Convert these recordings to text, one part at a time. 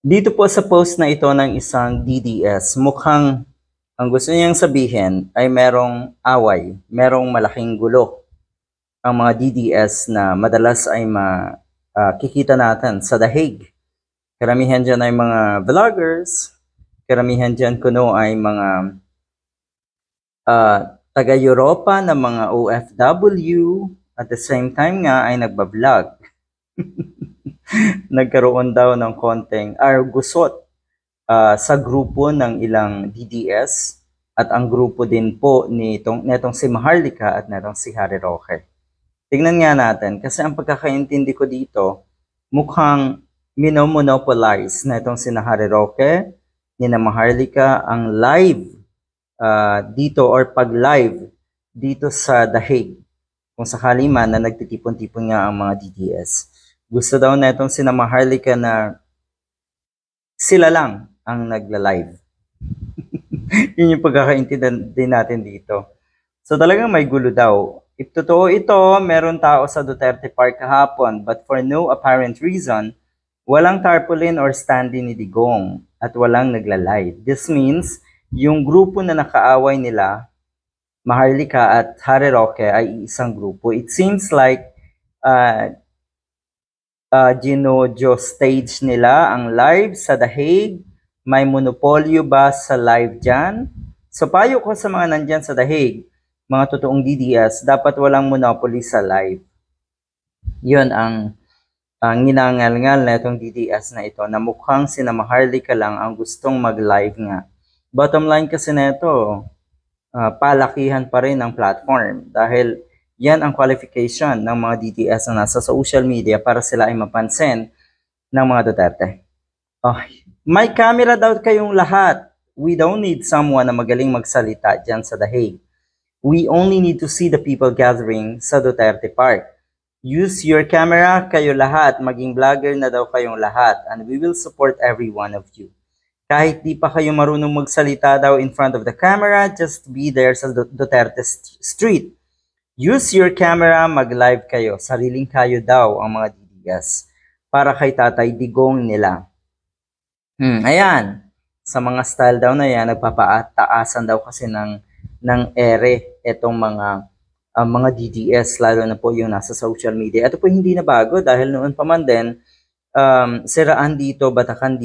Dito po sa post na ito ng isang DDS, mukhang ang gusto niyang sabihin ay merong away, merong malaking gulo ang mga DDS na madalas ay makikita natin sa The Hague. Karamihan dyan ay mga vloggers, karamihan dyan kuno ay mga taga-Europa na mga OFW, at the same time nga ay nagbablog. Nagkaroon daw ng konting gusot sa grupo ng ilang DDS at ang grupo din po netong si Maharlika at netong si Harry Roque. Tingnan nga natin kasi ang pagkakaintindi ko dito mukhang minomonopolize netong si Harry Roque, ni Maharlika ang live dito or pag-live dito sa The Hague. Kung sakali man na nagtitipon-tipon nga ang mga DDS. Gusto daw netong si Maharlika na sila lang ang nagla-live. Yun yung pagkakaintindihan din natin dito. So talagang may gulo daw. If totoo ito, meron tao sa Duterte Park kahapon, but for no apparent reason, walang tarpaulin or stand-in ni Digong at walang nagla-live. This means, yung grupo na nakaaway nila, Maharlika at Harry Roque, ay isang grupo. It seems like Ginojo stage nila ang live sa The Hague. May monopolyo ba sa live dyan? So payo ko sa mga nandyan sa The Hague, mga totoong DDS, dapat walang monopoly sa live. Yun ang ginangal-ngal na itong DDS na ito, na mukhang sina Maharlika lang ang gustong mag-live nga. Bottom line kasi na ito, palakihan pa rin ang platform dahil yan ang qualification ng mga DDS na nasa social media para sila ay mapansin ng mga Duterte. May camera daw kayong lahat. We don't need someone na magaling magsalita dyan sa The Hague. We only need to see the people gathering sa Duterte Park. Use your camera, kayo lahat. Maging vlogger na daw kayong lahat. And we will support every one of you. Kahit di pa kayo marunong magsalita daw in front of the camera, just be there sa Duterte Street. Use your camera, mag-live kayo. Sariling kayo daw ang mga DDS. Para kay Tatay Digong nila. Ayan. Sa mga style daw na yan, nagpapataasan daw kasi ng ere itong mga DDS, lalo na po yung nasa social media. Ito po hindi na bago dahil noon pa man din, siraan dito, batakan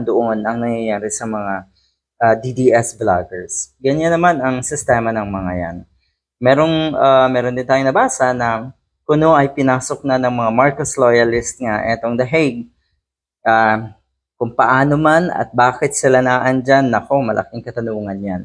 doon ang nangyayari sa mga DDS vloggers. Ganyan naman ang sistema ng mga yan. Meron din tayong nabasa na kuno ay pinasok na ng mga Marcos loyalist nga etong The Hague. Kung paano man at bakit sila naandyan, nako, malaking katanungan yan.